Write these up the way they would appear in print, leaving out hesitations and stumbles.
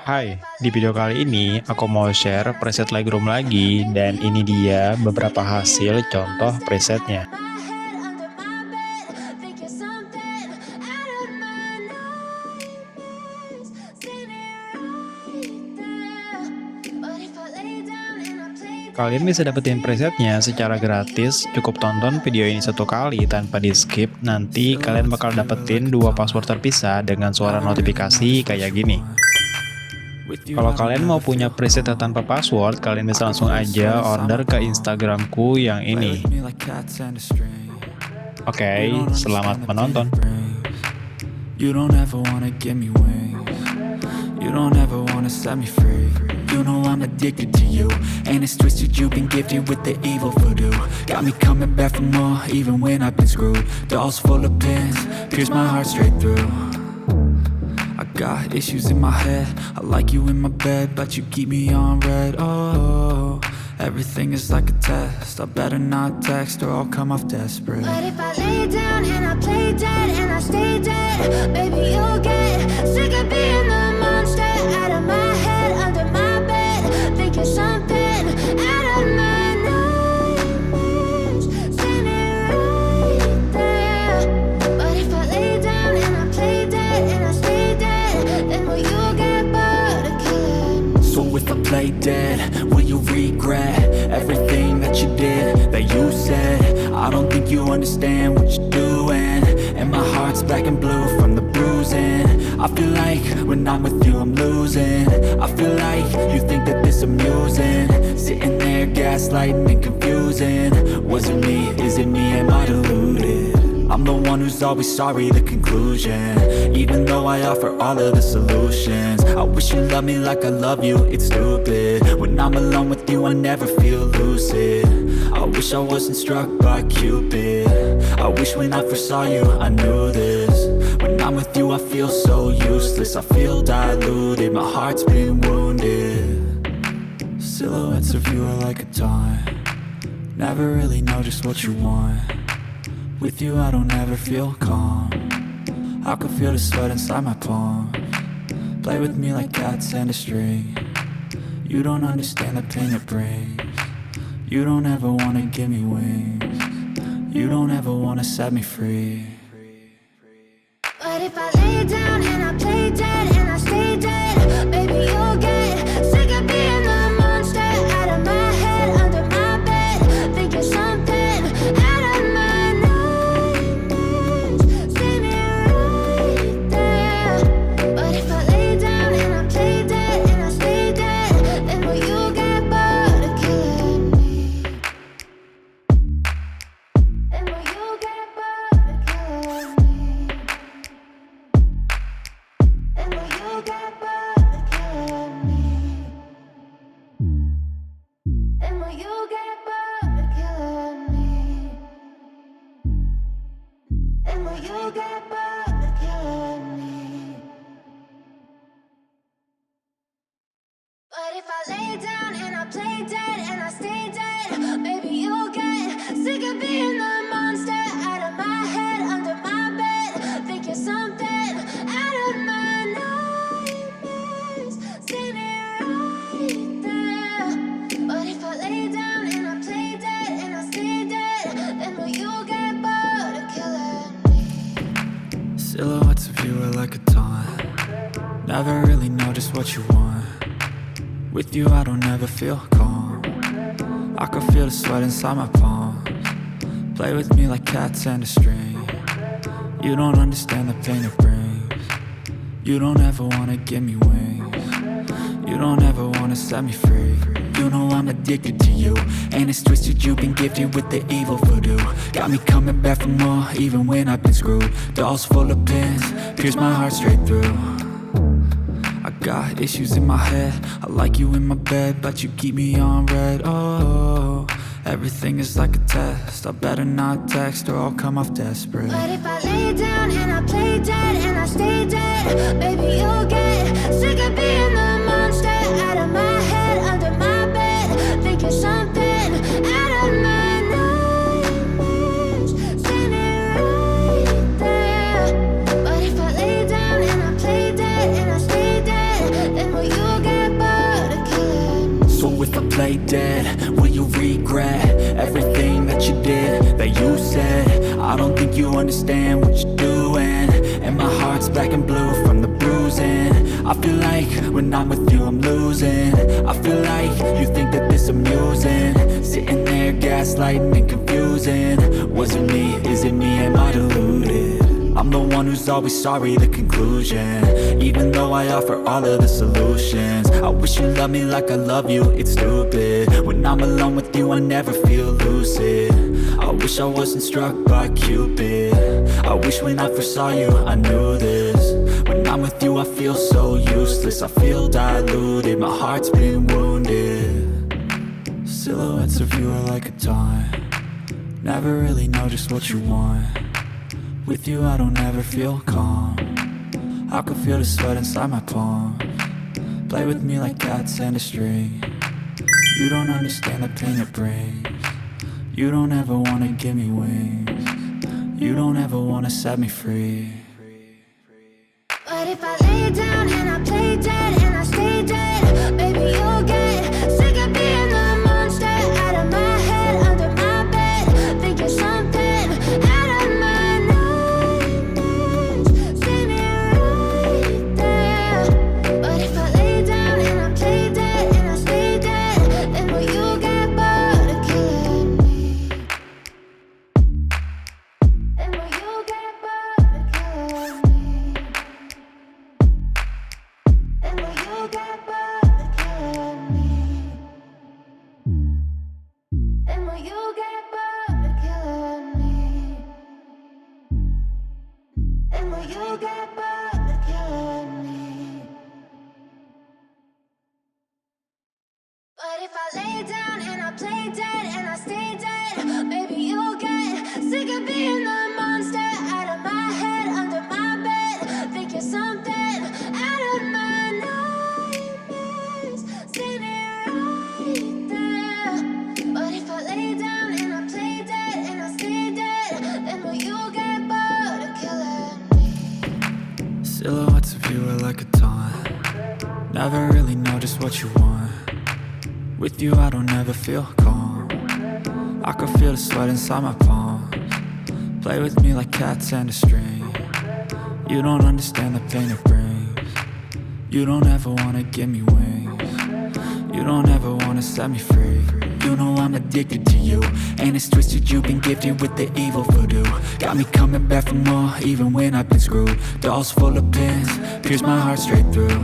Hai, di video kali ini aku mau share preset Lightroom lagi dan ini dia beberapa hasil contoh presetnya. Kalian bisa dapetin presetnya secara gratis, cukup tonton video ini satu kali tanpa di skip, nanti kalian bakal dapetin dua password terpisah dengan suara notifikasi kayak gini. Kalau kalian mau punya preset tanpa password, kalian bisa langsung aja order ke Instagramku yang ini. Oke, selamat menonton. You don't ever wanna give me wings. You don't ever wanna set me free. You know I'm addicted to you, and it's twisted. You've been gifted with the evil voodoo. Got me coming back for more, even when I've been screwed. Dolls full of pins, pierce my heart straight through. I got issues in my head. I like you in my bed, but you keep me on red. Oh, everything is like a test. I better not text or I'll come off desperate. But if I lay down and I play dead and I stay dead, baby, you'll get sick of being the monster out of my head, under my bed, thinking something out of my nightmares, standing right there. But if I lay down and I play dead and I stay dead, then will you get bored of killing me? So if I play dead, will you regret everything that you did, that you said? I don't think you understand what you're doing, and my heart's black and blue from the bruising. I feel like when I'm with you I'm losing. I feel like you think that this amusing, sitting there gaslighting and confusing. Was it me? Is it me? Am I deluded? I'm the one who's always sorry, the conclusion. Even though I offer all of the solutions, I wish you loved me like I love you, it's stupid. When I'm alone with you I never feel lucid. I wish I wasn't struck by Cupid. I wish when I first saw you I knew this. When I'm with you I feel so useless, I feel diluted, my heart's been wounded. Silhouettes of you are like a taunt. Never really know just what you want. With you I don't ever feel calm. I can feel the sweat inside my palm. Play with me like cats and a string. You don't understand the pain it brings. You don't ever wanna give me wings. You don't ever wanna set me free. But if I lay down and I play dead and I stay dead, baby, you'll get sick of being the monster out of my head, under my bed, thinking something out of my nightmares, standing right there. But if I lay down and I play dead and I stay dead, then will you get bored of killing me? Then will you get bored of killing me? Then will you get bored of killing me? Then will you get bored of killing me? Then will you get bored of killing me? But if I lay down and I play dead and I stay dead, baby, you'll get sick of being the monster out of my head, under my bed, thinking something out of my nightmares, standing right there. But if I lay down and I play dead and I stay dead, then will you get bored of killing me? Silhouettes of you are like a taunt. Never really know just what you want. With you I don't ever feel calm. I can feel the sweat inside my palm. Play with me like cats and a string. You don't understand the pain it brings. You don't ever wanna give me wings. You don't ever wanna set me free. You know I'm addicted to you, and it's twisted. You've been gifted with the evil voodoo. Got me coming back for more, even when I've been screwed. Dolls full of pins, pierce my heart straight through. I got issues in my head. I like you in my bed, but you keep me on red. Oh, everything is like a test. I better not text or I'll come off desperate. But if I lay down and I play dead and I stay dead, baby, you'll get sick of being the monster out of my head, under my bed, thinking something out of my nightmares, standing right there. But if I lay down and I play dead and I stay dead, then will you play dead, will you regret everything that you did, that you said? I don't think you understand what you're doing, and my heart's black and blue from the bruising. I feel like when I'm with you I'm losing. I feel like you think that this amusing, sitting there gaslighting and confusing. Was it me? Is it me? Am I deluded? I'm the one who's always sorry, the conclusion. Even though I offer all of the solutions, I wish you loved me like I love you, it's stupid. When I'm alone with you I never feel lucid. I wish I wasn't struck by Cupid. I wish when I first saw you I knew this. When I'm with you I feel so useless, I feel diluted, my heart's been wounded. Silhouettes of you are like a taunt, never really know just what you want. With you I don't ever feel calm, I can feel the sweat inside my palms. Play with me like cats and a string. You don't understand the pain it brings. You don't ever wanna give me wings. You don't ever wanna set me free. But if I lay down and I play dead and I stay dead, baby you'll get sick of being the monster out of my head, under my bed, thinking something out of my nightmares. See me right there. But if I lay down and I play dead and I stay dead, then will you get bored of killing me? Then will you get bored of killing me? And will you get bored of killing me? And will you get bored of killing me? And will you get bored of killing me? But if I lay down and I play dead and I stay dead, baby you'll get sick of being the monster out of my head, under my bed, thinking something out of my nightmares. See me right there. But if I lay down and I play dead and I stay dead, then will you get bored of killing me? Silhouettes of you are like a taunt, never really know just what you want. With you I don't ever feel calm, I can feel the sweat inside my palms. Play with me like cats and a string. You don't understand the pain it brings. You don't ever wanna give me wings. You don't ever wanna set me free. You know I'm addicted to you, and it's twisted, you've been gifted with the evil voodoo. Got me coming back for more, even when I've been screwed. Dolls full of pins, pierce my heart straight through.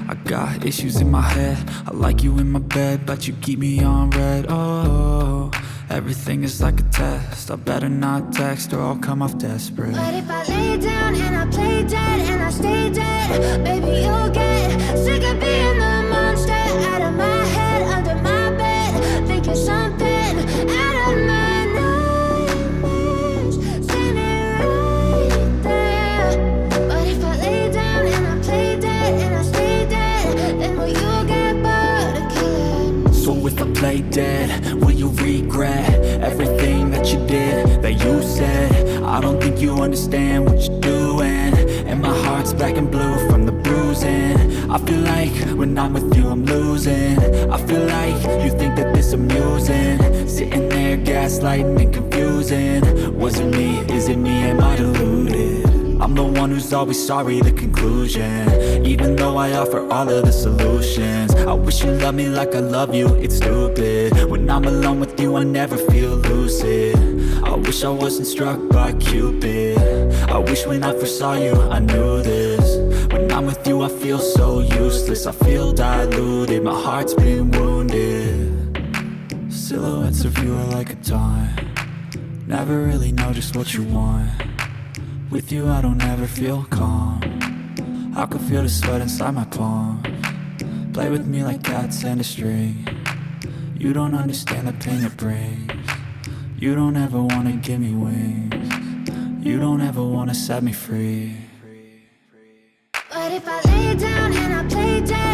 I got issues in my head, I like you in my bed, but you keep me on red. Oh, everything is like a test, I better not text or I'll come off desperate. But if I lay down and I play dead and I stay dead, baby you'll get sick of being the monster out of my head, under my bed, thinking something out of my nightmares. See me right there. But if I lay down and I play dead and I stay dead, then will you get bored of killing me? So if I play dead, will you regret everything that you did, that you said? I don't think you understand what you're doing, and my heart's black and blue from the bruising. I feel like when I'm with you I'm losing. I feel like you think that this amusing, sitting there gaslighting and confusing. Was it me? Is it me? Am I deluded? I'm the one who's always sorry, the conclusion. Even though I offer all of the solutions, I wish you loved me like I love you, it's stupid. When I'm alone with you I never feel lucid. I wish I wasn't struck by Cupid. I wish when I first saw you I knew this. When I'm with you I feel so useless, I feel diluted, my heart's been wounded. Silhouettes of you are like a taunt, never really know just what you want. With you I don't ever feel calm, I can feel the sweat inside my palms. Play with me like cats and a string. You don't understand the pain it brings. You don't ever wanna give me wings. You don't ever wanna set me free. But if I lay down and I play dead